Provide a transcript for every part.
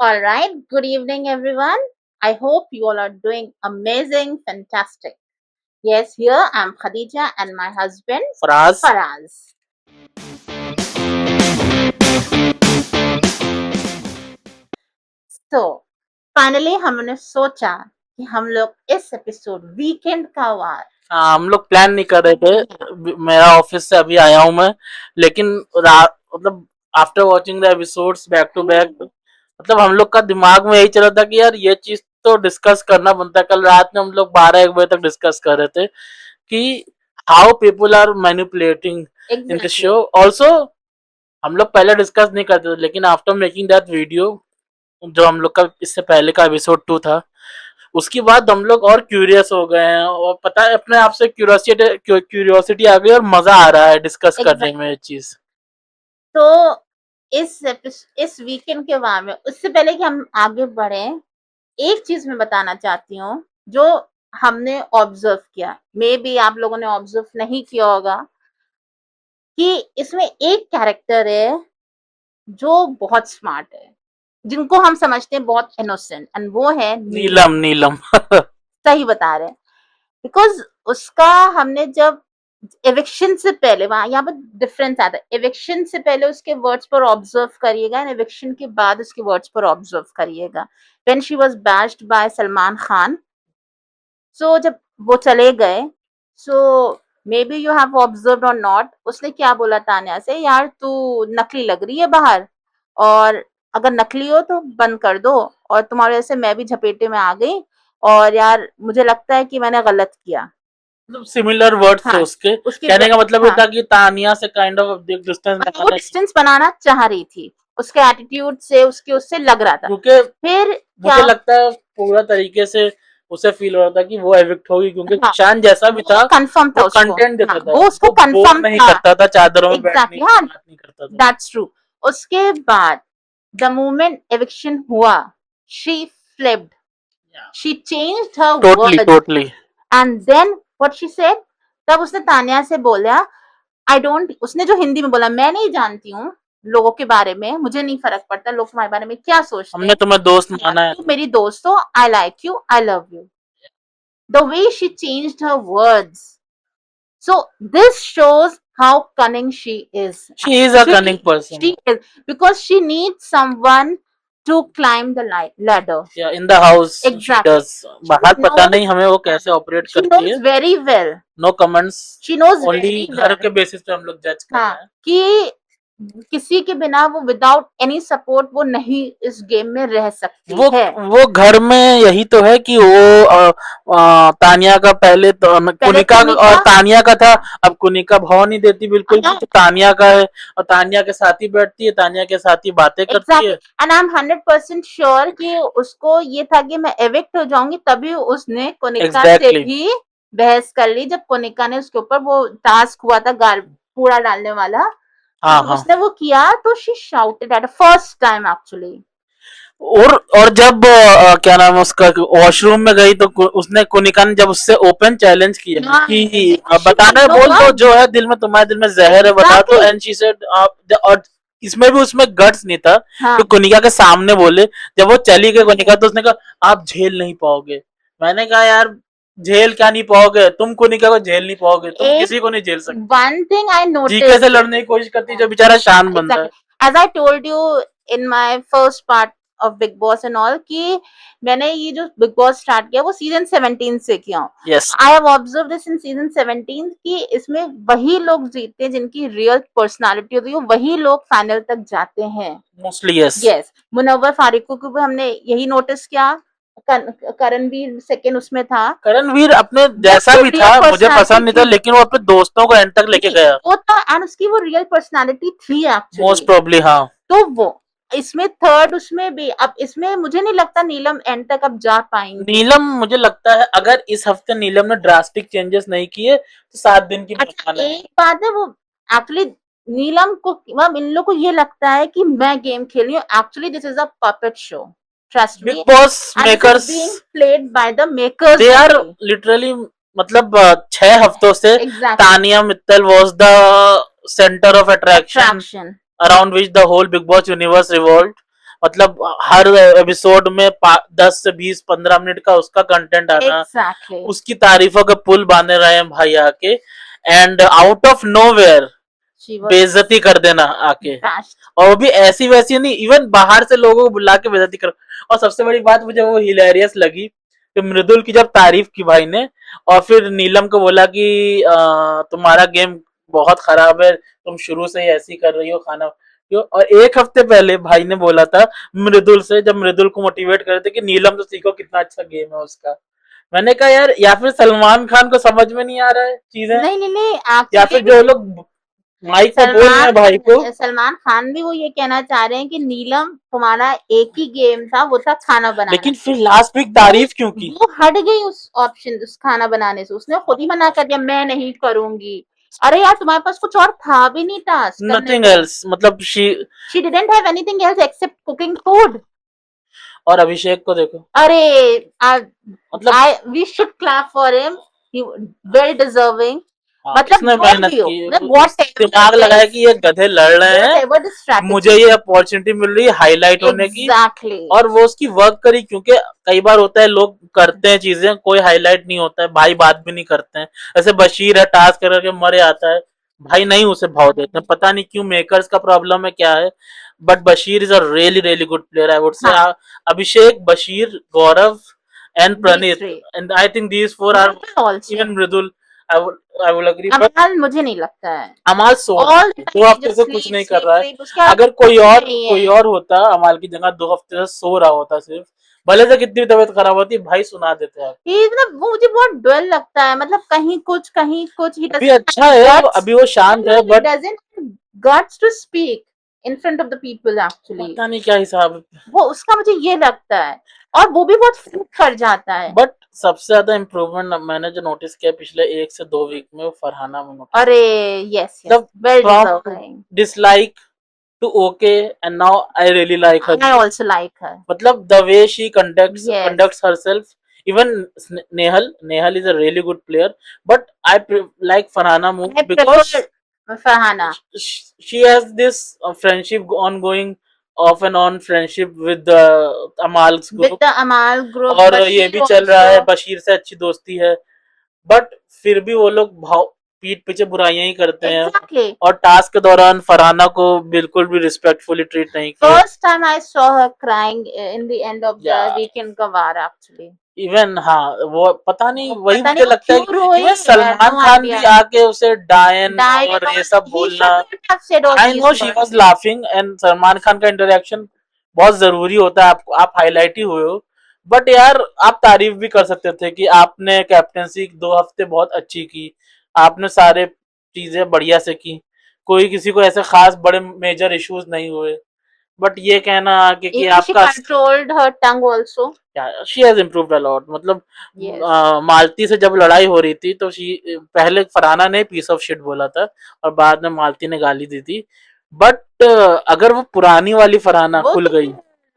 All right. Good evening, everyone. I hope you all are doing amazing, fantastic. Yes, here I'm Khadija and my husband Faraz. Faraz. So, finally हमने सोचा कि हम लोग इस episode weekend का वार हाँ, हम लोग प्लान नहीं कर रहे थे। मेरा ऑफिस से अभी आया हूँ मैं, लेकिन मतलब after watching the episodes back to back, मतलब हम लोग का दिमाग में यही चल रहा था कि यार ये चीज तो डिस्कस करना बनता है। कल रात में हम लोग 12-1 बजे तक डिस्कस कर रहे थे कि how people are manipulating in the exactly show also. हम लोग पहले डिस्कस नहीं करते थे, लेकिन आफ्टर मेकिंग दैट वीडियो, जो हम लोग का इससे पहले का एपिसोड 2 था, उसके बाद हम लोग और क्यूरियस हो गए हैं और पता है अपने आप से क्यूरियोसिटी आ गई और मजा आ रहा है डिस्कस करने एग्जैक्ट में ये चीज। तो इस वीकेंड के वार में उससे पहले कि हम आगे बढ़े एक चीज मैं बताना चाहती हूँ जो हमने ऑब्जर्व किया मे बी आप लोगों ने ऑब्जर्व नहीं किया होगा कि इसमें एक कैरेक्टर है जो बहुत स्मार्ट है जिनको हम समझते हैं बहुत इनोसेंट एंड वो है नीलम नीलम। नीलम सही बता रहे हैं बिकॉज उसका हमने जब एविक्शन से पहले वहां यहाँ पर डिफरेंस आता है एविक्शन से पहले उसके वर्ड्स पर ऑब्जर्व करिएगा एंड एविक्शन के बाद उसके वर्ड्स पर ऑब्जर्व करिएगा when she was bashed by Salman Khan so जब वो चले गए so may be you have observe और नॉट उसने क्या बोला तान्या से यार तू नकली लग रही है बाहर और अगर नकली हो तो बंद कर दो और तुम्हारे वजह से मैं भी झपेटे में आ गई और यार मुझे लगता है कि मैंने गलत किया। मतलब सिमिलर वर्ड्स थे हाँ उसके। उसके कहने का मतलब ये हाँ था कि तानिया से काइंड ऑफ डिस्टेंस मतलब वो बनाना है, डिस्टेंस बनाना चाह रही थी उसके एटीट्यूड से उसके उससे लग रहा था क्योंकि फिर क्या मुझे लगता है पूरा तरीके से उसे फील हो रहा था कि वो एविक्ट होगी, क्योंकि हाँ शान जैसा भी वो था कंफर्म था वो उसको कंटेंट देता हाँ था, वो उसको वो बोर कंफर्म नहीं था करता था, चादरों में बैठने एग्जैक्टली की हाँ बात नहीं करता था। दैट्स ट्रू उसके बाद द मोमेंट एविक्शन हुआ she flipped she changed her totally words totally. And then what she said तब उसने तान्या से बोला आई डोंट उसने जो हिंदी में बोला मैं नहीं जानती हूँ लोगों के बारे में मुझे नहीं फर्क पड़ता लोग तुम्हारे बारे में क्या सोचते हमने हैं तुम्हें दोस्त हाँ, माना है। तू मेरी दोस्त हो I like you I love you the way she changed her words. So this shows how cunning she is. She is a cunning Actually, person. she is because she needs someone to climb the ladder. या in the house she Exactly. Does. She बाहर पता knows. नहीं हमें वो कैसे operate She करती knows है। very well. No comments. She knows only very घर well. के बेसिस पे हम लोग जज कर हाँ रहे हैं। कि किसी के बिना वो विदाउट एनी सपोर्ट वो नहीं इस गेम में रह सकती वो है वो घर में यही तो है कि वो तानिया का पहले तो पहले कुनिका और कुनिका तानिया का था। हाँ अब कुनिका भाव नहीं देती बिल्कुल भी, हाँ तो तानिया का है और तानिया के साथ ही बैठती है, तानिया के साथ ही बातें करती एग्जैक्टली है। एंड आई एम 100% श्योर कि उसको ये था कि मैं एविक्ट हो जाऊंगी तभी उसने कोनिका से एग्जैक्टली। भी बहस कर ली जब कोनिका ने उसके ऊपर वो टास्क हुआ था गार कूड़ा डालने वाला हाँ जब हाँ। उसने वो किया तो she shouted at first time actually और जब क्या नाम है उसका वॉशरूम में गई तो उसने कुनिका ने जब उससे ओपन चैलेंज किया हाँ कि शी बताना है, नो बोल दो वन जो है दिल में, तुम्हारे दिल में जहर है बता दो, एग्जैक्टली एंड शी सेड। और इसमें भी उसमें गट्स नहीं था कि हाँ कुनिका के सामने बोले। जब वो चली गई कुनिका तो उसने कहा आप झेल नहीं पाओगे। मैंने कहा यार झेल क्या नहीं पाओगे, तुम कुनिका को झेल नहीं पाओगे, तुम एक किसी को नहीं झेल सकते। वन थिंग आई जीके से नोटिस लड़ने की कोशिश करती जो बेचारा शान बंदा है। Exactly as I told you in my first part of Bigg Boss and all कि मैंने ये जो बिग बॉस स्टार्ट किया वो सीजन 17 से किया हूँ yes. I have observe this in season 17 कि इसमें वही लोग जीतते हैं जिनकी रियल पर्सनालिटी होती है वही लोग फाइनल तक जाते हैं mostly yes. Yes Munawar Faruqui को भी हमने यही नोटिस किया करणवीर सेकंड उसमें था करणवीर अपने वो जैसा उसकी भी था रियल मुझे पर्सनालिटी पसंद नहीं था, थी लेकिन वो अपने दोस्तों को एंड तक लेके नहीं गया। वो था एंड उसकी वो रियल पर्सनालिटी थी मोस्ट एक्चुअली प्रोबली हाँ। तो वो इसमें थर्ड उसमें भी अब इसमें मुझे नहीं लगता नीलम एंड तक अब जा पाएंगी नीलम मुझे लगता है अगर इस हफ्ते नीलम ने ड्रास्टिक चेंजेस नहीं किए तो 7 दिन की अच्छा मेहमान है। एक बात है वो एक्चुअली नीलम को मतलब इन लोग को ये लगता है कि मैं गेम खेल रही हूँ actually this is a puppet show trust Bigg me Boss and this is makers being played by the makers they are only literally, मतलब 6 हफ्तों से exactly Tania Mittal was the centre of attraction attraction around which the whole Big Boss universe revolved. मतलब हर episode में 10 से 20-15 minute का उसका content आना, exactly उसकी तारीफों के पुल बांधे रहे हैं भाई आके, and out of nowhere she was बेइज्जती कर देना आके, बेस्ट। और वो भी ऐसी वैसी नहीं, इवन बाहर से लोगों को बुला के बेइज्जती कर। और सबसे बड़ी बात मुझे वो हिलेरियस लगी कि मृदुल की जब तारीफ की भाई ने, और फिर नीलम को बोला कि तुम्हारा गेम बहुत खराब है, तुम शुरू से ही ऐसी कर रही हो खाना क्यों। और एक हफ्ते पहले भाई ने बोला था मृदुल से, जब मृदुल को मोटिवेट कर रहे थे कि नीलम तो सीखो कितना अच्छा गेम है उसका। मैंने कहा यार, या फिर सलमान खान को समझ में नहीं आ रहा है चीजें, नहीं नहीं नहीं, या फिर जो एक्चुअली लोग माइक पे बोल रहे हैं भाई को। सलमान खान भी वो ये कहना चाह रहे हैं कि नीलम तुम्हारा एक ही गेम था, वो था खाना बनाना, लेकिन फिर लास्ट वीक तारीफ क्यों की? वो हट गई उस ऑप्शन, उस खाना बनाने से, उसने खुद ही मना कर दिया मैं नहीं करूंगी। अरे यार तुम्हारे पास कुछ और था भी नहीं टास्क करने नथिंग को। एल्स, मतलब she didn't have anything else except cooking food. और अभिषेक को देखो, अरे मतलब we should clap for him, he well deserving. मतलब उसने जो मेहनत भी हो, की, मतलब दिमाग लगाया कि ये गधे लड़ रहे हैं, whatever the strategy, मुझे ये अपॉर्चुनिटी मिल रही है हाईलाइट होने की, exactly, और वो उसकी वर्क करी। क्योंकि कई बार होता है लोग करते हैं चीजें, कोई हाईलाइट नहीं होता है, भाई बात भी नहीं करते हैं। ऐसे बशीर है, टास्क करके मरे आता है, भाई नहीं उसे भाव देते हैं, पता नहीं क्यों, मेकर्स का प्रॉब्लम है क्या है। But Bashir is a really really good player, I would say. हाँ, Abhishek, Bashir, Gaurav and these Praneet, three, and I think these four are, Mridul also, even Mridul, I would agree. But Amaal मुझे नहीं लगता है, अमाल सो रहा ऑल है, 2 हफ्ते से कुछ नहीं कर रहा है। स्लीप, उसके अगर कुछ कोई और नहीं कोई है। और होता अमाल की जगह, 2 हफ्ते से सो रहा होता सिर्फ, भले से कितनी तबीयत खराब होती, भाई सुना देते आप। He मतलब वो मुझे बहुत डुअल लगता है, मतलब कहीं कुछ he अभी doesn't अच्छा have है, guts, अभी वो शांत है, he but doesn't have guts to speak in front of the people actually, पता नहीं क्या हिसाब है। वो उसका मुझे ये लगता है, और वो भी बहुत फील कर जाता है। बट सबसे ज्यादा इम्प्रूवमेंट मैंने जो नोटिस किया पिछले 1 से 2 वीक में, वो फरहाना में नोटिस, अरे यस यस, मतलब well from deserving, dislike to okay, and now I really like her. I also like her, मतलब the way she yes, conducts herself, even Nehal is a really good player, but I like Farhana more I because prefer Farhana, she has this friendship ongoing, off and on friendship with the Amal's with group, the अमाल group, और ये बशीर भी चल रहा है, also, Bashir से अच्छी दोस्ती है, बट फिर भी वो लोग भाव पीठ पीछे बुराइयां ही करते हैं, exactly, और टास्क के दौरान फरहाना को बिल्कुल भी रिस्पेक्टफुली ट्रीट नहीं किया। first time I saw her crying in the end of the या weekend गवार actually, इवन हाँ, वो पता नहीं, वही पता मुझे नहीं वो लगता है क्यों कि रोई, even I had Salman no Khan idea, भी आके उसे डायन died और and ये all, सब he should बोलना, not have said all I these no she words, was laughing, and Salman Khan का इंटरेक्शन बहुत जरूरी होता है, आप हाईलाइट ही हुए हो। बट यार, आप तारीफ भी कर सकते थे कि आपने कैप्टेंसी 2 हफ्ते बहुत अच्छी की, आपने सारे चीजें बढ़िया से की, कोई किसी को ऐसे खास बड़े मेजर इश्यूज नहीं हुए। बट ये कहना कि even she आपका, controlled her tongue also, she has improved a lot. मतलब yes, मालती से जब लड़ाई हो रही थी तो पहले फरहाना ने पीस ऑफ शिट बोला था, और बाद में मालती ने गाली दी थी। बट अगर वो पुरानी वाली फरहाना वो खुल तो गई,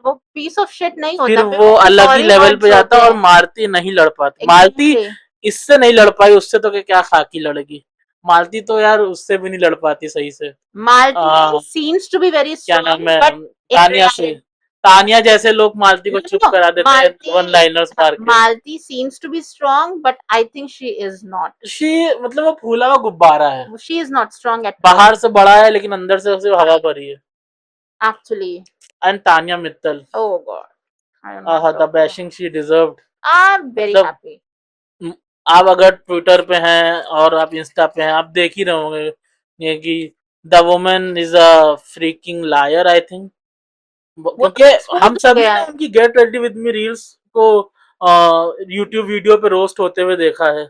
वो पीस ऑफ शिट नहीं फिर होता, फिर वो उसके अलग ही सॉरी लेवल पे वर्ड्स जाता, होते और हैं, मालती नहीं लड़ पाती। मालती एग्जैक्टली, इससे नहीं लड़ पाई, उससे तो क्या खाकी लड़ेगी। मालती तो यार उससे भी नहीं लड़ पाती सही से। मालती सीम्स टू बी वेरी क्या स्ट्रांग नाम है, बट इन तानिया से, रियलिटी, तानिया जैसे लोग मालती को चुप no, करा देते हैं वन लाइनर्स मार के। Malti seems to be strong, but I think she is not. She मतलब वो फूला हुआ गुब्बारा है, She is not strong at all. बाहर से बड़ा है लेकिन अंदर से उसे हवा भरी है। Actually, and Tania Mittal, oh God, I don't know what to the talk about. Bashing she deserved. I'm very मतलब happy. आप अगर ट्विटर पे हैं और आप इंस्टा पे हैं, आप देख ही रहे होंगे ये कि the woman is a freaking liar, I think. वो क्योंकि तो expose हम हो सभी गया ने है. उनकी get ready with me reels को यूट्यूब वीडियो पे रोस्ट होते हुए देखा है।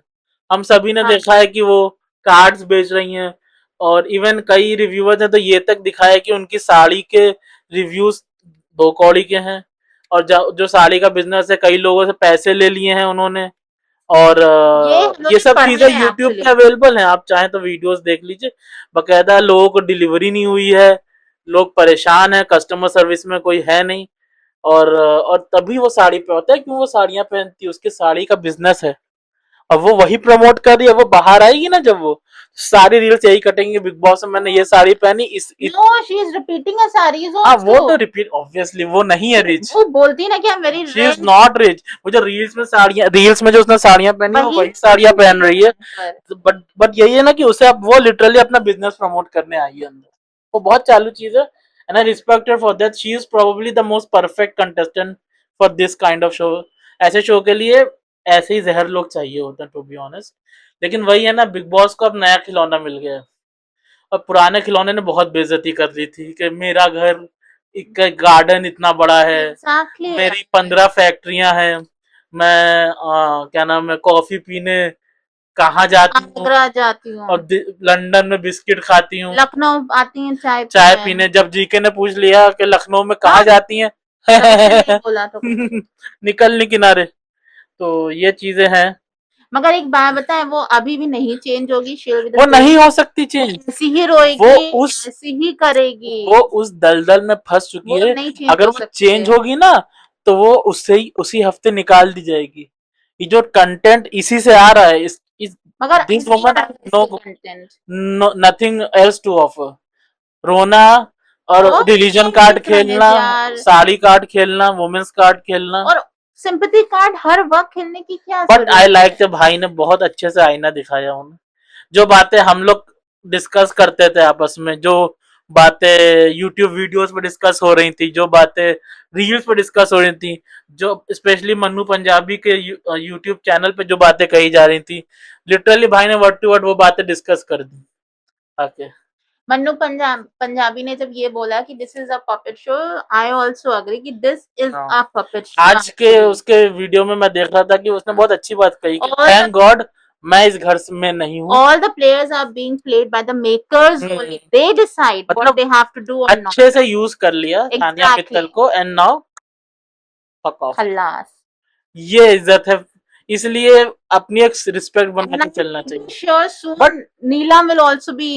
हम सभी ने हाँ, देखा है कि वो कार्ड्स बेच रही हैं, और इवन कई रिव्यूअर्स ने तो ये तक दिखाया कि उनकी साड़ी के रिव्यूज 2 कौड़ी के हैं, और जो साड़ी का बिजनेस है, कई लोगों से पैसे ले लिए हैं उन्होंने, और ये हम लोग ये ने सब पढ़े चीजें हैं यूट्यूब actually. पे अवेलेबल हैं, आप चाहें तो वीडियोस देख लीजिए। बकायदा लोगों को डिलीवरी नहीं हुई है, लोग परेशान है, कस्टमर सर्विस में कोई है नहीं, और तभी वो साड़ी पे होता है क्यों वो साड़ियां पहनती है, उसकी साड़ी का बिजनेस है। अब वो वही प्रमोट कर रही है, वो बाहर आएगी ना जब वो, सारी रील्स यही कटेंगे, बिग बॉस में मैंने ये साड़ी पहनी इस No, she is repeating her sarees हाँ वो तो also. रिपीट, ऑब्वियसली वो नहीं है रिच, वो बोलती ना कि I'm very she is rich. Not rich. वो जो रील्स में जो उसने साड़ियां पहनी है वो वही वही साड़ियां पहन रही है। पर बट यही है ना कि उसे अब वो लिटरली अपना बिजनेस प्रमोट करने आई है अंदर, वो बहुत चालू चीज है। And I respect her for that, she is probably the most perfect contestant for this kind of show. ऐसे शो के लिए ऐसे ही जहर लोग चाहिए होते हैं टू बी ऑनेस्ट। लेकिन वही है ना, बिग बॉस को अब नया खिलौना मिल गया है, और पुराने खिलौने ने बहुत बेइज्जती कर दी थी कि मेरा घर एक गार्डन इतना बड़ा है, exactly. मेरी 15 फैक्ट्रियां हैं, मैं क्या नाम है कॉफी पीने कहाँ जाती हूँ, आगरा जाती हूँ, और लंदन में बिस्किट खाती हूँ, लखनऊ आती हैं चाय चाय पीने। पीने। जब जीके ने पूछ लिया कि लखनऊ में कहाँ हाँ, जाती हैं तब उसने नहीं बोला तो कुछ। निकलने किनारे। तो ये चीजें हैं, मगर एक बात बताएं, वो अभी भी नहीं चेंज होगी, शी विल बी द वो सेम। नहीं हो सकती चेंज। ऐसी ही वो रोएगी, उस ऐसी ही करेगी, वो उस दलदल में फंस चुकी वो है। नहीं चेंज अगर हो वो सकती चेंज है। होगी ना तो वो उससे ही उसी हफ्ते निकाल दी जाएगी। ये जो कंटेंट इसी से आ रहा है, इस मगर दिस नहीं वुमन आ हैज रहा इससे content. No nothing else to offer. रोना और वो रिलीजन सेम कार्ड डिफरेंस खेलना, यार। साड़ी कार्ड खेलना, वुमेन्स कार्ड खेलना। और सिंपैथी कार्ड हर वक्त खेलने की क्या बट आई जरूरत लाइक है? द भाई ने बहुत अच्छे से आईना दिखाया उन्हें। जो बातें हम लोग डिस्कस करते थे आपस में, जो बातें यूट्यूब वीडियोस पे डिस्कस हो रही थी, जो बातें रील्स पे डिस्कस हो रही थी, जो स्पेशली मन्नू पंजाबी के यूट्यूब चैनल पे जो बातें कही जा रही थी, लिटरली भाई ने वर्ड टू वर्ड वो बातें डिस्कस कर दी आके। मन्नू पंजाबी ने जब ये बोला कि this is a puppet show, I also agree कि दिस इज हाँ, अ पपेट शो आज के एक्चुअली। उसके वीडियो में मैं देख रहा था कि उसने बहुत अच्छी बात कही कि ऑल थैंक गॉड मैं इस घर में नहीं हूँ। all the players are being played by the makers only. They decide what मतलब they have to do or not. अच्छे से यूज कर लिया तानिया Exactly. मित्तल को, एंड नाउ फक ऑफ। खल्लास। ये इज्जत है, इसलिए अपनी एक रिस्पेक्ट बना And के चलना I'm चाहिए। sure soon but Neelam will also be.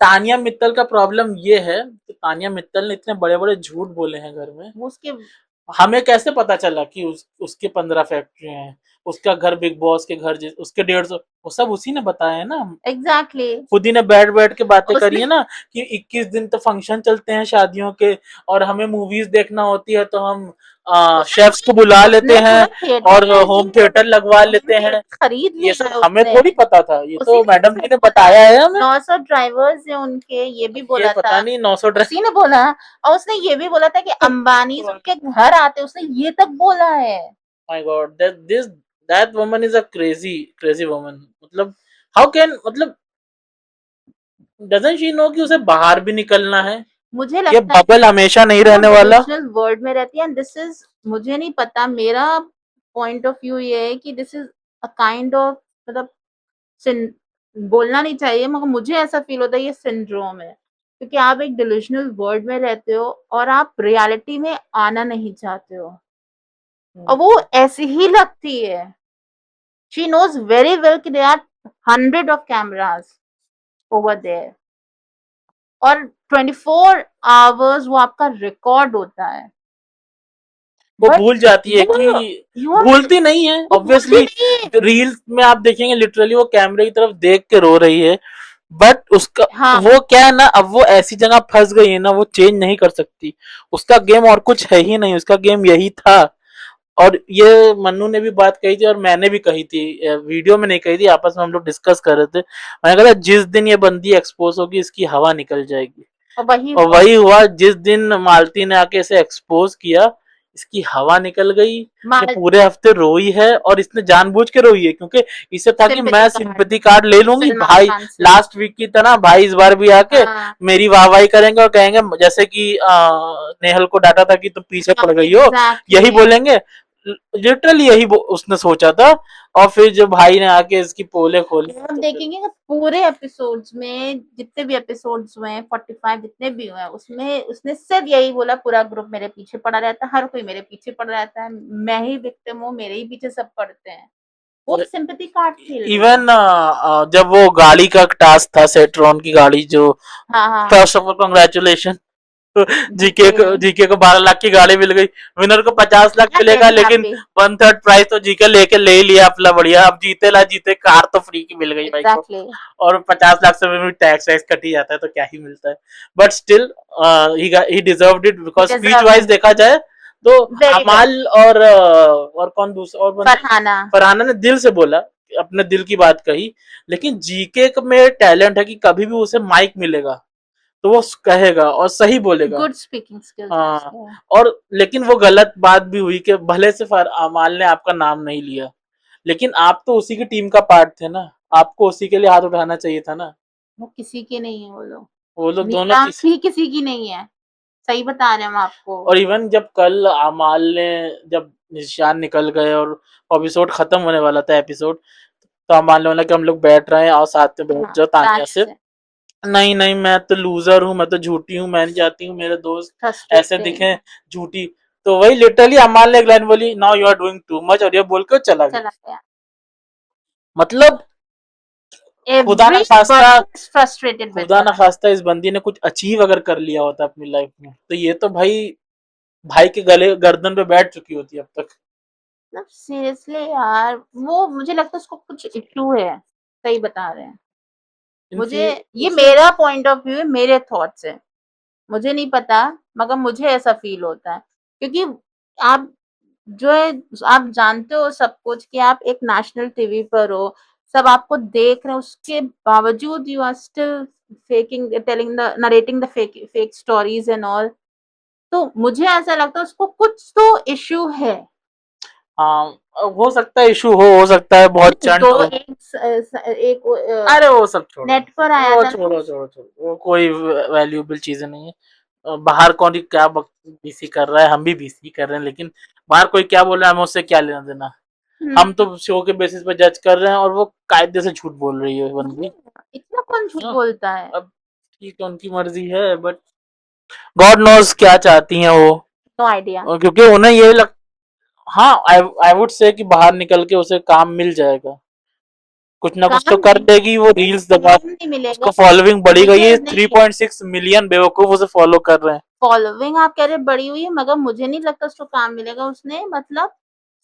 Tania Mittal का प्रॉब्लम ये है कि तानिया मित्तल ने इतने बड़े बड़े झूठ बोले हैं घर में। वो उसके हमें कैसे पता चला कि उसके 15 फैक्ट्रियां हैं, उसका घर बिग बॉस के घर उसके 150, वो सब उसी ने बताया है ना। एग्जैक्टली खुद ही ने बैठ बैठ के बातें करी उसने है ना कि 21 दिन तो फंक्शन चलते हैं शादियों के, और हमें मूवीज देखना होती है तो हम शेफ्स को बुला लेते उसने हैं पूरा थिएटर और होम थिएटर लगवा लेते हैं। खरीद ये लिया सब है हमें उसने। थोड़ी पता था, ये उसी तो ने मैडम सब जी ने बोला, बताया है हमें। 900 ड्राइवर्स हैं उनके, ये भी ये बोला पता था। नहीं 900 उसी ने बोला। और उसने ये भी बोला था कि अंबानी उनके घर आते, उसने ये तक बोला है। My God, that woman is a crazy crazy woman. मतलब हाउ कैन, मतलब डजंट शी नो कि उसे बाहर भी निकलना है, मुझे ये लगता है बबल हमेशा नहीं वो रहने वाला। डिविजनल वर्ड में रहती है, एंड दिस इज, मुझे नहीं पता, मेरा पॉइंट ऑफ व्यू ये है कि this is a kind of, मतलब बोलना नहीं चाहिए मगर मुझे ऐसा फील होता है ये सिंड्रोम है, क्योंकि आप एक डिल्यूजनल वर्ल्ड में रहते हो और आप रियलिटी में आना नहीं चाहते हो, और वो ऐसी ही लगती है। शी नोज वेरी वेल कि there are 100 of cameras over there, और 24 आवर्स वो आपका रिकॉर्ड होता है। वो बट भूल जाती है वो कि, यू आर, भूलती नहीं है वो बोलती ऑब्वियसली। नहीं है। रील्स में आप देखेंगे लिटरली वो कैमरे की तरफ देख के रो रही है, बट उसका हाँ, वो क्या है ना, अब वो ऐसी जगह फंस गई है ना, वो चेंज नहीं कर सकती। उसका गेम और कुछ है ही नहीं, उसका गेम यही था। और ये मन्नू ने भी बात कही थी और मैंने भी कही थी, वीडियो में नहीं कही थी, आपस में हम लोग डिस्कस कर रहे थे। मैंने कहा जिस दिन ये बंदी एक्सपोज होगी इसकी हवा निकल जाएगी। और वही और हुआ। वही हुआ, जिस दिन मालती ने आके इसे एक्सपोज किया इसकी हवा निकल गई। ये माल पूरे हफ्ते रोई है, और इसने जानबूझ के रोई है क्योंकि इसे था कि सिंपैथी मैं कार्ड सिंपैथी कार्ड ले लूंगी सलमान भाई, खान से। लास्ट वीक की तरह भाई इस बार भी आके हाँ, मेरी वाहवाही करेंगे और कहेंगे जैसे कि नेहल को डांटा था कि तुम पीछे पड़ गई हो, यही एग्जैक्टली। बोलेंगे। लिटरली यही उसने सोचा था। और फिर जो भाई ने आके इसकी पोले खोली हम तो फिर देखेंगे कि पूरे एपिसोड्स में जितने भी एपिसोड्स हुए हैं, 45 जितने भी हुए हैं, उसमें उसने सिर्फ यही बोला, पूरा ग्रुप मेरे पीछे पड़ा रहता है, हर कोई मेरे पीछे पड़ा रहता है, मैं ही विक्टिम हूँ, मेरे ही पीछे सब पड़ते हैं। वो सिंपैथी कार्ड खेल रही है। इवन जब वो गाड़ी का टास्क था, सेट्रॉन की गाड़ी जो, हाँ हाँ फर्स्ट ऑफ ऑल कांग्रेचुलेशन। तो जीके को 12 लाख की गाड़ी मिल गई, विनर को 50 लाख मिलेगा, लेकिन 1/3 प्राइस तो जीके लेके ले ही लिया अपना, बढ़िया। अब जीते ला जीते कार तो फ्री की मिल गई भाई को, एग्जैक्टली। और 50 लाख से भी टैक्स वैक्स कट ही जाता है तो क्या ही मिलता है। But still he deserved it, because speech wise देखा जाए तो वेरी वेल। अमाल और कौन दूसरा और फरहाना। फरहाना ने दिल से बोला, अपने दिल की बात कही। लेकिन जीके में टैलेंट है कि कभी भी उसे माइक मिलेगा तो वो कहेगा और सही बोलेगा। Good speaking skills. हाँ, और लेकिन वो गलत बात भी हुई कि भले से अमाल ने आपका नाम नहीं लिया, लेकिन आप तो उसी की टीम का पार्ट थे ना, आपको उसी के लिए हाथ उठाना चाहिए था ना। वो किसी के नहीं है वो लोग, वो लोग दोनों नीलाम भी किसी की नहीं है, सही बता रहे हैं हम आपको। और इवन जब कल अमाल ने, जब निशान निकल गए और एपिसोड खत्म होने वाला था एपिसोड, तो अमाल ने बोला कि हम लोग बैठ रहे हैं और साथ में बैठ हाँ, जाओ तानिया ताश से। से नहीं नहीं, मैं तो लूजर हूँ, मैं तो झूठी हूँ, मैं नहीं चाहती हूँ मेरे दोस्त ऐसे फ्रस्ट्रेटिंग दिखे झूठी। तो वही लिटरली अमाल ने एक लाइन बोली, now you are doing too much, और ये बोल के चला गया। चला गया। मतलब खुदा ना खास्ता, एवरीबॉडी इज फ्रस्ट्रेटेड विद खुदा हर। ना खास्ता इस बंदी ने कुछ अचीव अगर कर लिया होता अपनी लाइफ में, तो ये तो भाई भाई के गले गर्दन पे बैठ चुकी होती अब तक। मतलब सीरियसली यार, वो मुझे लगता है उसको कुछ इशू है, सही बता रहे हैं। मुझे ये मेरा पॉइंट ऑफ व्यू है, मेरे थॉट्स है, मुझे नहीं पता, मगर मुझे ऐसा फील होता है। क्योंकि आप जो है, आप जानते हो सब कुछ कि आप एक नेशनल टीवी पर हो, सब आपको देख रहे हैं, उसके बावजूद you are still faking, telling the narrating the fake fake stories and all. तो मुझे ऐसा लगता है उसको कुछ तो इश्यू है। हाँ, हो सकता है इशू हो सकता है बहुत चंट तो हो। एक अरे वो सब छोड़ो, नेट पर आया वो था ना। छोड़ो छोड़ो छोड़ो, वो कोई वैल्यूएबल चीजें नहीं है। बाहर कौन ही क्या बीसी कर रहा है, हम भी बीसी कर रहे हैं, लेकिन बाहर कोई क्या बोल रहा है हमें उससे क्या लेना देना। हम तो शो के बेसिस पे जज कर रहे हैं, और वो कायदे से झूठ बोल रही है बंदी। इतना कौन झूठ हाँ, बोलता है? अब ठीक है उनकी मर्जी है, बट गॉड नोज क्या चाहती हैं वो। No idea. क्योंकि उन्हें ये लग, हाँ, आई वुड से कि बाहर निकल के उसे काम मिल जाएगा, कुछ ना कुछ तो काम कर नहीं, लेगी वो, रील्स दबा, काम नहीं मिलेगा। उसको फॉलोइंग बढ़ी गई मुझे है, नहीं, 3.6 मिलियन बेवकूफ उसे फॉलो कर रहे हैं। फॉलोइंग आप कह रहे बड़ी हुई है, मगर मुझे नहीं लगता उसको काम मिलेगा। उसने मतलब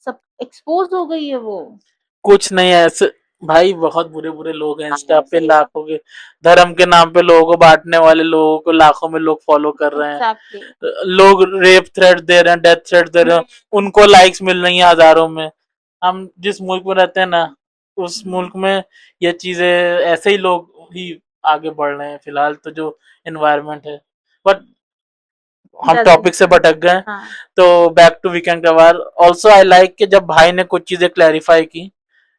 सब एक्सपोज हो गई है वो। कुछ नहीं है ऐसे, भाई बहुत बुरे बुरे लोग हैं इंस्टा पे, सही बात। लाखों के धर्म के नाम पे लोगों को बांटने वाले लोगों को लाखों में लोग फॉलो कर रहे हैं। एग्जैक्टली। लोग रेप थ्रेट दे रहे हैं, डेथ थ्रेट दे रहे हैं, उनको लाइक्स मिल रही हैं हजारों में। हम जिस मुल्क में रहते हैं ना, उस मुल्क में ये चीजें ऐसे ही लोग ही आगे बढ़ रहे हैं फिलहाल, तो जो एनवायरनमेंट है। बट हम टॉपिक से भटक गए। हाँ। तो बैक टू वीकेंड का वार, ऑल्सो आई लाइक कि जब भाई ने कुछ चीजें क्लैरिफाई की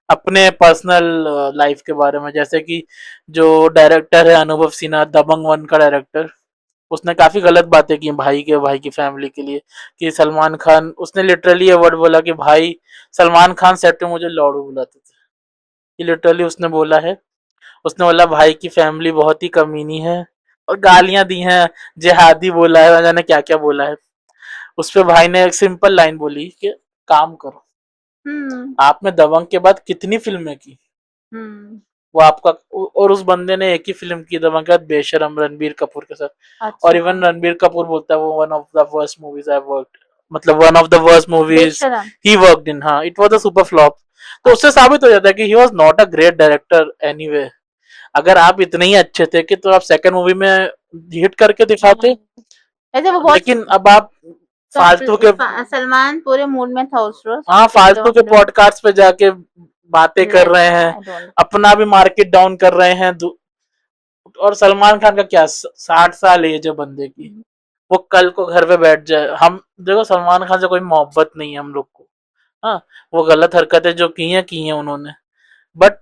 अपने पर्सनल लाइफ के बारे में, जैसे कि जो डायरेक्टर है अनुभव सिन्हा, दबंग 1 का डायरेक्टर, उसने काफी गलत बातें की भाई की फैमिली के लिए। कि सलमान खान, उसने लिटरली ये वर्ड बोला कि भाई सलमान खान सेट पे मुझे लॉर्डू बुलाते थे, ये लिटरली उसने बोला है। उसने बोला भाई की फैमिली बहुत ही कमीनी है, और गालियां दी हैं, जिहादी बोला है, जाने क्या क्या बोला है। उस पे भाई ने एक सिंपल लाइन बोली कि काम करो, हम्म। आपने दबंग के बाद कितनी फिल्में की, हम्म। वो आपका, और उस बंदे ने एक ही फिल्म की दबंग के बाद, बेशरम, रणबीर कपूर के साथ। और अच्छा। इवन रणबीर कपूर बोलता है वो one of the worst movies I worked, मतलब one of the worst movies Besharam. He worked in. हाँ, it was a super flop. तो उससे साबित हो जाता है कि he was not a great director anyway. अगर आप इतने ही अच्छे थे कि तो आप सेकंड मूवी में हिट करके दिखाते। ऐसे वो बहुत लेकिन अब आप फालतू के, सलमान पूरे मूड में था उस रोज। हाँ, फालतू के पॉडकास्ट पे जाके बातें कर रहे हैं, आई डोंट। अपना भी मार्केट डाउन कर रहे हैं। और सलमान खान का क्या, 60 साल एज है बंदे की, वो कल को घर पे बैठ जाए। हम देखो सलमान खान से कोई मोहब्बत नहीं है हम लोग को, हाँ, वो गलत हरकतें जो की हैं उन्होंने, बट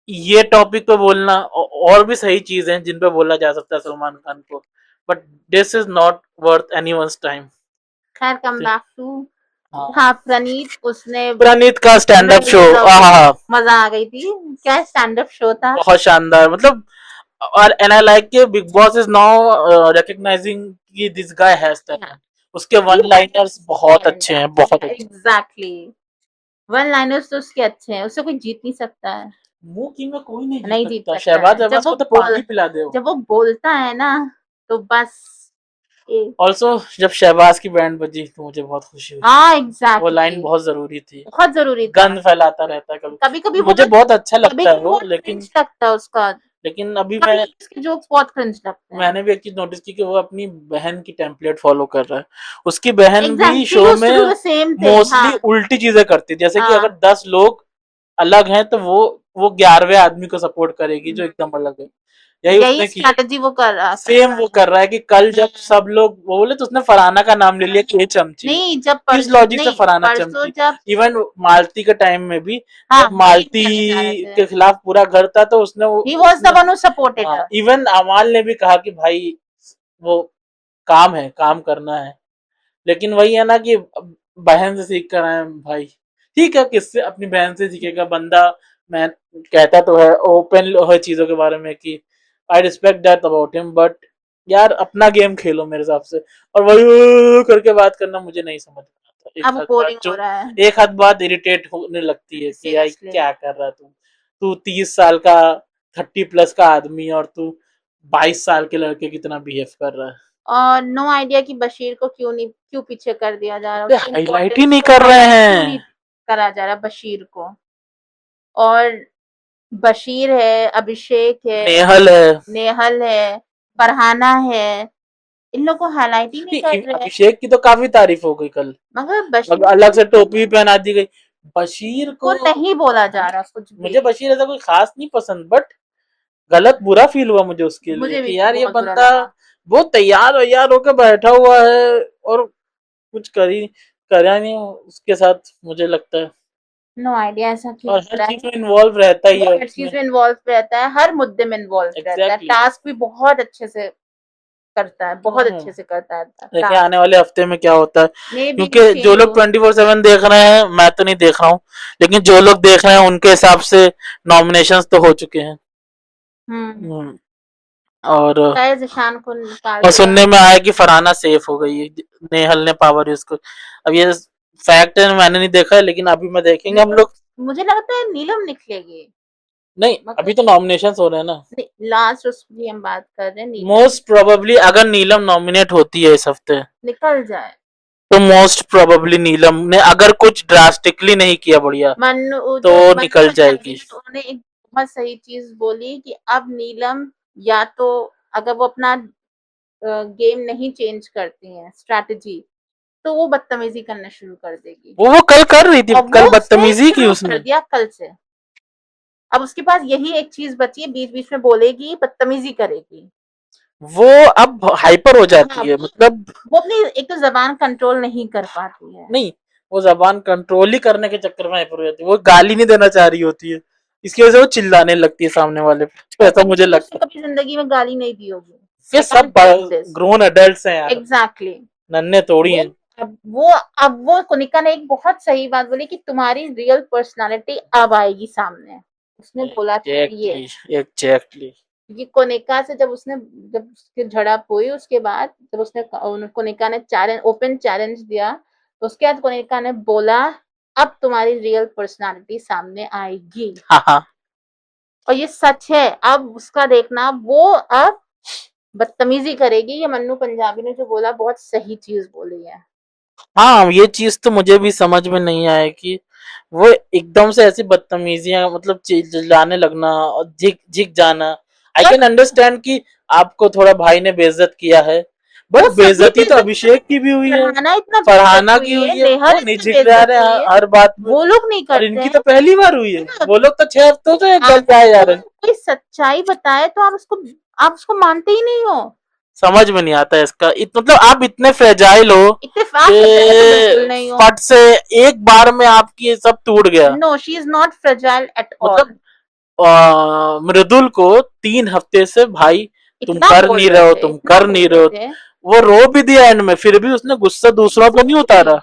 ये टॉपिक पे बोलना और भी सही चीज है जिन पे बोला जा सकता है सलमान खान को, but this is not worth anyone's time. खैर, कम बैक टू, हाँ, हाँ, प्रणीत, उसने प्रणीत का स्टैंड अप शो, मजा आ गई थी। क्या स्टैंड अप शो था। बहुत शानदार, मतलब। और एंड आई लाइक कि big boss is now recognising कि दिस गाय हैज टैलेंट। उसके वन लाइनर्स बहुत अच्छे हैं, बहुत अच्छे। एग्जैक्टली। वन लाइनर्स तो उसके अच्छे हैं, उससे कोई जीत नहीं सकता है। मुंह की में कोई नहीं जीत जीत सकता, सकता शहबाज है अब्बास को तो पानी पिला दो। जब वो बोलता है ना, तो बस ऑल्सो जब शहबाज की बैंड बजी तो मुझे बहुत खुशी हुई। हाँ वो एग्जैक्टली, लाइन बहुत जरूरी थी। बहुत जरूरी था। गंद फैलाता रहता है कभी कभी कभी मुझे बहुत अच्छा कभी लगता है कभी वो, बहुत लेकिन क्रिंज लगता है उसका, अभी कभी मैं उसके जोक्स बहुत क्रिंज लगते हैं। मैंने भी एक चीज नोटिस की कि वो अपनी बहन की टेम्पलेट फॉलो कर रहा है। उसकी बहन भी exactly, show used to do में द सेम थिंग। हाँ मोस्टली उल्टी चीजें करती है, जैसे कि हाँ। अगर 10 लोग अलग हैं तो वो 11वें आदमी को सपोर्ट करेगी जो एकदम अलग है। यही यही उसने किया। स्ट्रैटेजी वो कर सेम रहा वो है। कर रहा है कि कल जब सब लोग वो बोले तो उसने फरहाना का नाम ले लिया कि ये चमची है। नहीं, जब किस लॉजिक से नहीं, फरहाना परसों चमची? जब, इवन मालती के टाइम में भी हाँ जब वही मालती कहने जा रहे थे, के खिलाफ पूरा घर था तो उसने he was the one who supported हाँ, हर। इवन अमाल ने भी कहा कि भाई वो काम है, काम करना है। लेकिन वही है ना कि अब बहन से सीख कर आए भाई। ठीक है, किससे अपनी बहन से सीखेगा बंदा। मैं कहता तो है ओपन है चीजों के बारे में कि I respect that about him, but यार अपना गेम खेलो मेरे हिसाब से। और वही करके बात करना मुझे नहीं समझ में आता। अब बोरिंग हो रहा है एक हद बात इरिटेट होने लगती है कि यार सीरियसली। क्या कर रहा है तू 30 साल का 30+ का आदमी और तू 22 साल के लड़के कितना बिहेव कर रहा है। और नो आइडिया कि बशीर को क्यों पीछे कर दिया जा रहा है, उसकी हाईलाइट ही इम्पोर्टेंस नहीं को कर रहे हाईलाइट क्यों नहीं हैं। करा जा रहा बशीर को। और बशीर है, अभिषेक है, नेहल है। नेहल है, फरहाना है, इन लोग को हाईलाइट ही नहीं कर रहे हैं। अभिषेक की तो काफी तारीफ हो गई कल। मगर बशीर अलग से टोपी पहना दी गई। बशीर को को नहीं बोला जा रहा कुछ भी। मुझे बशीर ऐसा कोई खास नहीं पसंद, बट गलत बुरा फील हुआ मुझे उसके लिए मुझे भी कि यार ये बहुत बुरा बंदा लगा। वो तैयार वैयार होकर बैठा हुआ है और कुछ करा नहीं उसके साथ, मुझे लगता है। नो आइडिया ऐसा क्यों और हो हर रहा चीज है। में इन्वॉल्व रहता ही वो है हर उसमें। चीज में इन्वॉल्व रहता है, हर मुद्दे में इन्वॉल्व रहता है, एग्जैक्टली टास्क भी बहुत अच्छे से करता है, बहुत exactly. अच्छे से करता है देखें टास्क। आने वाले हफ्ते में क्या होता है, मे बी क्योंकि जो चेंज लोग हो। 24/7 देख रहे हैं, मैं तो नहीं देख रहा हूँ, लेकिन जो लोग देख रहे हैं उनके हिसाब से नॉमिनेशंस तो हो चुके हैं। हम्म। हम्म, और शायद ईशान को निकाल और दिया। सुनने में आया कि फरहाना सेफ हो गई है, नेहल ने पावर यूज कर। अब ये फैक्ट है, मैंने नहीं देखा है, लेकिन अभी मैं देखेंगे हम लोग। मुझे लगता है नीलम निकलेगी। नहीं, अभी मगर तो नॉमिनेशंस हो रहे हैं ना। लास्ट उसकी हम बात कर रहे हैं, नीलम मोस्ट प्रोबेबली अगर नीलम नॉमिनेट होती है इस हफ्ते निकल जाए। तो मोस्ट प्रोबेबली नीलम ने अगर कुछ ड्रास्टिकली नहीं किया बढ़िया मनु तो जो मनु निकल पंजाबी जाएगी। ने, तो उन्होंने एक बहुत सही चीज बोली कि अब नीलम, या तो अगर वो अपना गेम नहीं चेंज करती हैं स्ट्रैटेजी, तो वो बदतमीजी करना शुरू कर देगी। वो कल कर रही थी, और कल वो उसने बदतमीजी की शुरू कर उसने। दिया कल से। अब उसके पास यही एक चीज बची है, बीच बीच में बोलेगी, बदतमीजी करेगी। वो अब हाइपर हो हाँ, जाती है, मतलब वो अपनी एक तो जबान कंट्रोल नहीं कर पाती है। नहीं, वो जबान कंट्रोल ही करने के चक्कर में हाइपर हो जाती है, वो गाली नहीं देना चाह रही होती है, इसकी वजह से वो चिल्लाने लगती है सामने वाले पे, तो ऐसा मुझे तो उसने लगता है। कभी जिंदगी में गाली नहीं दी होगी। फिर आई सब can't believe this. Grown adults हैं यार, एग्जैक्टली। नन्हे थोड़ी वो हैं। वो अब वो कोनिका ने एक बहुत सही बात बोली कि तुम्हारी रियल पर्सनालिटी अब आएगी सामने। उसने बोला था ये। Exactly exactly. क्योंकि कोनिका से जब उसकी झड़प हुई, उसके बाद जब उसने कोनिका ने चैलेंज, ओपन चैलेंज दिया, तो उसके बाद कोनिका ने बोला अब तुम्हारी रियल पर्सनालिटी सामने आएगी। हाँ हाँ। और ये सच है। अब उसका देखना, वो अब बदतमीजी करेगी। ये मन्नू पंजाबी ने जो बोला, बहुत सही चीज बोली है। हाँ, ये चीज तो मुझे भी समझ में नहीं आया कि वो एकदम से ऐसी बदतमीजियां, मतलब चिल्लाने लगना और झिक झिक जाना। आई और कैन अंडरस्टैंड कि आपको थोड़ा भाई ने बेइज्जत किया है, वो बट सभी बेइज्जती तो बेइज्जत, अभिषेक की भी हुई है, फरहाना इतना बेइज्जत फरहाना की हुई है, हुई है, नेहल वो नहीं इतनी झिक रहा बेइज्जत हुई है है, हर बात पे। वो लोग नहीं और करते इनकी हैं। तो पहली बार हुई है, ना, वो लोग तो 6 हफ्तों से गल आपको जाए जा रहे हैं। कोई सच्चाई बताए तो आप उसको मानते ही नहीं हो। समझ में नहीं आता है इसका मतलब आप इतने फ्रेजाइल हो इतने कि फास्ट फ्रेजाइल तो बिल्कुल नहीं हो। फट से एक बार में आपकी ये सब टूट गया। No, she is not fragile at all. मतलब मृदुल को 3 हफ्ते से भाई तुम इतना कर बोल नहीं रहे रहे हो, थे, तुम इतना कर बोल नहीं रहे रहे हो। थे। वो रो भी दिया एंड में, फिर भी उसने गुस्सा दूसरों पे नहीं एग्जैक्टली। उतारा।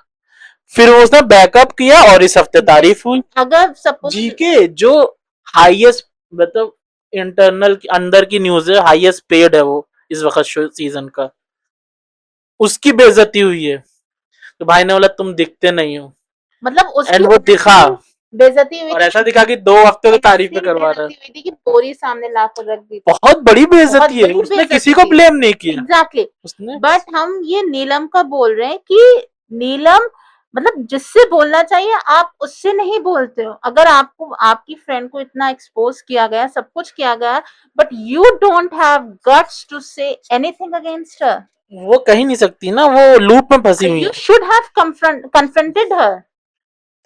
फिर वो उसने बैकअप किया और इस हफ्ते तारीफ हुई। अगर सपोज, जीके जो हाईएस्ट, मतलब इंटरनल अंदर की न्यूज है, हाईएस्ट पेड है वो इस वक्त सीजन का, उसकी बेइज्जती हुई है। तो भाई ने बोला तुम दिखते नहीं हो, मतलब उसकी एंड वो दिखा। बेइज्जती हुई और थी, ऐसा दिखा कि 2 हफ्ते तो तारीफें ऐसी करवा रहा है। बेइज्जती हुई थी कि बोरी सामने लाकर रख दी थी। बहुत बड़ी बहुत बेइज्जती है, बड़ी उसने किसी बेइज्जती को थी। ब्लेम नहीं किया। एग्जैक्टली। उसने बट हम ये नीलम का बोल रहे हैं कि नीलम मतलब जिससे बोलना चाहिए आप उससे नहीं बोलते हो। अगर आपको आपकी फ्रेंड को इतना एक्सपोज किया गया, सब कुछ किया गया, but you don't have guts to say anything against her, वो कह ही नहीं सकती ना, वो लूप में फंसी हुई यू है। शुड हैव कन्फ्रंटेड हर,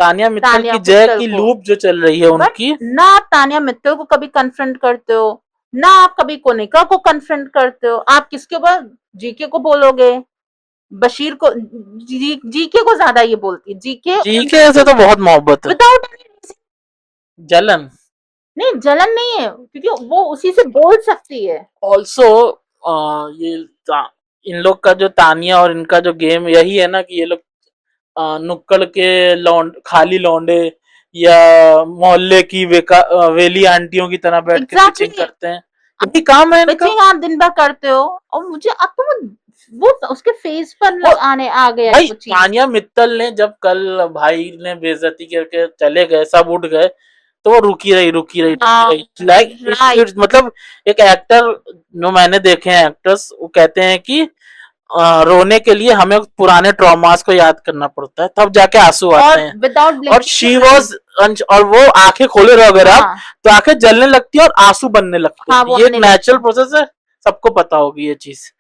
तानिया मित्तल तानिया की जय मित्तल की को। लूप जो चल रही है बट उनकी। ना आप तानिया मित्तल को कभी कन्फ्रंट करते हो, ना आप कभी कोनिका को कन्फ्रंट करते हो। आप किसके ऊपर, जीके को बोलोगे, बशीर को, जीके को ज्यादा ये बोलती है, जीके जीके से तो बहुत मोहब्बत है। विदाउट जलन। नहीं, जलन नहीं है क्योंकि वो उसी से बोल सकती है। ऑल्सो ये इन लोग का जो तानिया और इनका जो गेम यही है ना कि ये लोग नुक्कड़ के खाली लौंडे या मोहल्ले की वेली आंटियों की तरह बैठ के पिचिंग एग्जैक्टली। करते हैं। यही काम है इनका। पिचिंग आप दिन भर करते हो और मुझे अब तो वो उसके फेस पर वो आने आ गया भाई वो चीज। तानिया मित्तल ने जब कल भाई ने बेइज्जती करके चले गए, सब उठ गए, तो वो रुकी रही लाइक राइट। मतलब एक एक्टर जो मैंने देखे हैं एक्टर्स, वो कहते हैं कि रोने के लिए हमें पुराने ट्रॉमास को याद करना पड़ता है, तब जाके आंसू आते और हैं। विदाउट और शी वॉज, और वो आंखें खोले रहो अगर आप, हाँ तो आंखें जलने लगती है और आंसू बनने लगते हाँ, हैं। वो ये एक आने नेचुरल लगती प्रोसेस है, सबको पता होगी ये चीज।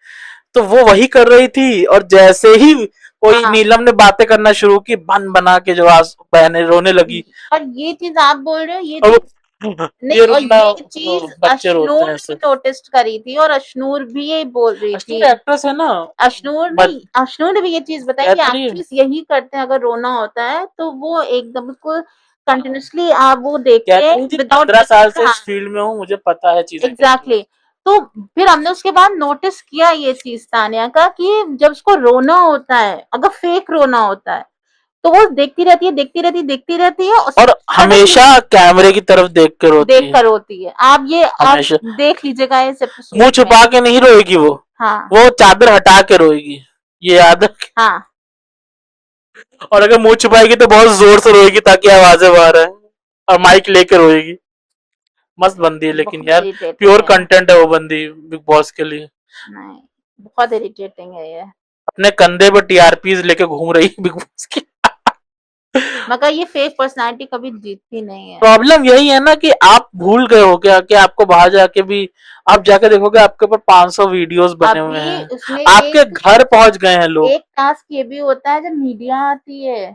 तो वो वही कर रही थी, और जैसे ही कोई हाँ। नीलम ने बातें करना शुरू की, बन बना के जो बहने रोने लगी। और ये चीज आप बोल रहे हो, ये और चीज नहीं, ये और रोना, ये चीज बच्चे रोते अशनूर हैं ने ऐसे। नोटिस करी थी और अशनूर भी ये बोल रही अश्नूर थी। एक्ट्रेस है ना, अशनूर नहीं, अशनूर ने भी ये चीज बताई कि कहती रही है, एक्ट्रेस यही करते हैं, अगर रोना होता है तो वो एकदम को कंटिन्यूअसली आप वो देखते कहती हैं रही थी विदाउट 15 साल से हाँ। इस फील्ड में हूँ, मुझे पता है चीजें कैसी एग्जैक्टली। तो फिर हमने उसके बाद नोटिस किया ये चीज तानिया का कि जब उसको रोना होता है, अगर फेक रोना होता है, तो वो देखती रहती है, देखती रहती है और और सडनली हमेशा कैमरे की तरफ देख कर रोती देख है। कर रोती है। आप हमेशा देख लीजिएगा इस मुंह एपिसोड में। छुपा के नहीं रोएगी हाँ वो चादर हटा के रोएगी, ये याद रख। हाँ। और अगर मुंह छुपाएगी तो बहुत जोर से रोएगी ताकि आवाजें बाहर आए, और माइक लेके रोएगी। मस्त बंदी है लेकिन बहुत यार, इरिटेटिंग प्योर है। कंटेंट है वो बंदी बिग बॉस के लिए। नहीं, बहुत इरिटेटिंग है ये। अपने कंधे पर टीआरपीज लेके घूम रही है बिग बॉस की। मगर ये फेक पर्सनालिटी कभी जीतती नहीं है। प्रॉब्लम यही है ना कि आप भूल गए हो क्या कि आपको बाहर जाके भी, आप जाके देखोगे आपके ऊपर 500 वीडियोस बने हुए अभी हैं, उसमें आपके घर पहुंच गए हैं लोग। एक टास्क ये भी होता है जब मीडिया आती है,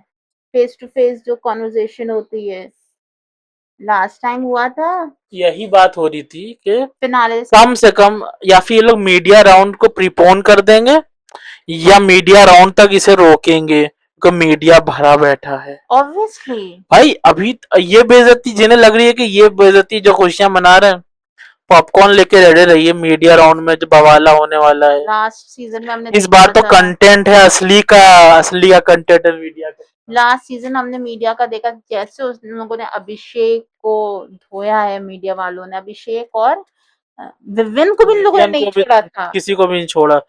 फेस टू फेस जो कॉन्वर्जेशन होती है। लास्ट टाइम हुआ था यही बात हो रही थी कि फिनाले कम से कम या फिर ये लोग मीडिया राउंड को प्रीपोन कर देंगे, या मीडिया राउंड तक इसे रोकेंगे, क्योंकि मीडिया भरा बैठा है। ऑब्वियसली। भाई अभी ये बेइज्जती जिन्हें लग रही है कि ये बेइज्जती जो खुशियां मना रहे हैं, पॉपकॉर्न लेके रेडे रहिए, मीडिया राउंड में जो बवाला होने वाला है। लास्ट सीजन में हमने इस बार देखा तो था, कंटेंट है असली का कंटेंट है मीडिया का। लास्ट सीजन हमने मीडिया का देखा जैसे उन लोगों ने अभिषेक को धोया है, मीडिया वालों ने अभिषेक और विविन को भी इन लोगों ने विवियन नहीं को भी, छोड़ा था। किसी को भी नहीं छोड़ा,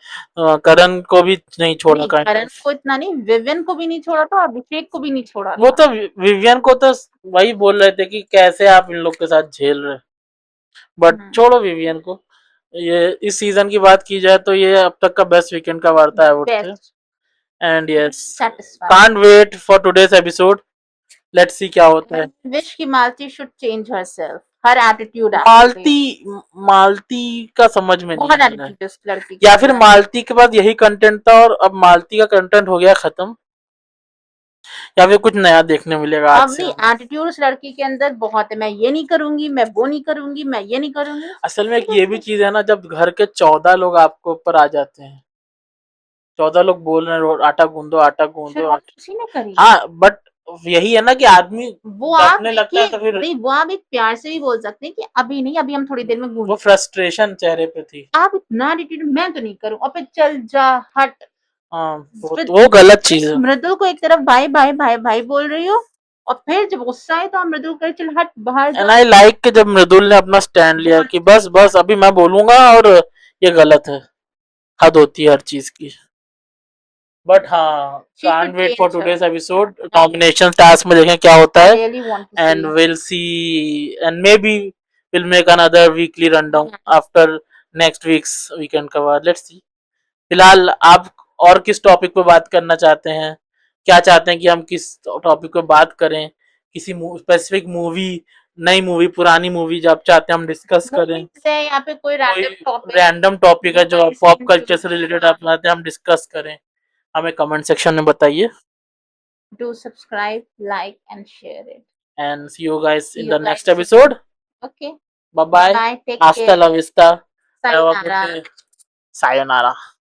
करण को भी नहीं छोड़ा नहीं, काइंड करण ऑफ। को इतना नहीं, विविन को भी नहीं छोड़ा था, अभिषेक को भी नहीं छोड़ा वो था। तो विवियन को तो वही बोल रहे थे कि कैसे आप इन लोग के साथ झेल रहे, बट छोड़ो विवियन को। ये इस सीजन की बात की जाए तो ये अब तक का बेस्ट वीकेंड का वार्ता है उठते। Best, and yes, satisfied. Can't wait for today's episode, let's see क्या होता है। विश की Malti should change herself, her attitude Malti, Malti का समझ में नहीं बहुत आ रहा है, एटीट्यूड इस लड़की या के फिर अंदर। मालती के पास यही कंटेंट था और अब मालती का कंटेंट हो गया खत्म, या फिर कुछ नया देखने मिलेगा आज अब से नहीं, हमें। एटीट्यूड उस लड़की के अंदर बहुत है, मैं ये नहीं करूंगी, मैं वो नहीं करूंगी, मैं ये नहीं करूंगी। असल में एक ये भी चीज है ना, जब घर के 14 लोग आपको ऊपर आ जाते हैं, 14 लोग बोल रहे हैं आटा गूंदो आटा गूंदो शुरुआत उसी ने करी। हाँ बट यही है ना कि आदमी वो आप दबने लगता है देखिए, तो फिर नहीं वो आप एक प्यार से भी बोल सकते हैं कि अभी नहीं, अभी हम थोड़ी देर में वो घूम। फ्रस्ट्रेशन चेहरे पे थी। आप इतना एटीट्यूड मैं तो नहीं करूं, और फिर चल जा हट। हाँ फिर वो गलत चीज है। मृदुल को एक तरफ भाई भाई भाई भाई बोल रही हो, और फिर जब गुस्सा है तो आप मृदुल कर चल हट बाहर एंड जा। आई लाइक कि जब मृदुल ने अपना स्टैंड लिया कि बस बस अभी मैं बोलूंगा और ये गलत है, हद होती है हर चीज की। बट हाँ, She can't should wait for change her. today's episode. Nomination task में देखें क्या होता I है, really want to and see. we'll see, and maybe we'll make another weekly rundown after next week's weekend cover. Let's see. फिलहाल आप और किस topic पे बात करना चाहते हैं? क्या चाहते हैं कि हम किस टॉपिक पे बात करें? किसी स्पेसिफिक मूवी, नई मूवी, पुरानी मूवी जो आप चाहते हैं हम डिस्कस करें? Movies है यहाँ पे कोई कोई random topic रैंडम टॉपिक है जो जो पॉप recent कल्चर से जो रिलेटेड हाँ आप चाहते हैं हम डिस्कस करें? हमें कमेंट सेक्शन में बताइए. do subscribe, like and share it. And see you guys See in you the guys next soon. episode. Okay. Bye Bye bye. bye. Take Hasta care. la vista. Have a good Sayonara. day. Sayonara.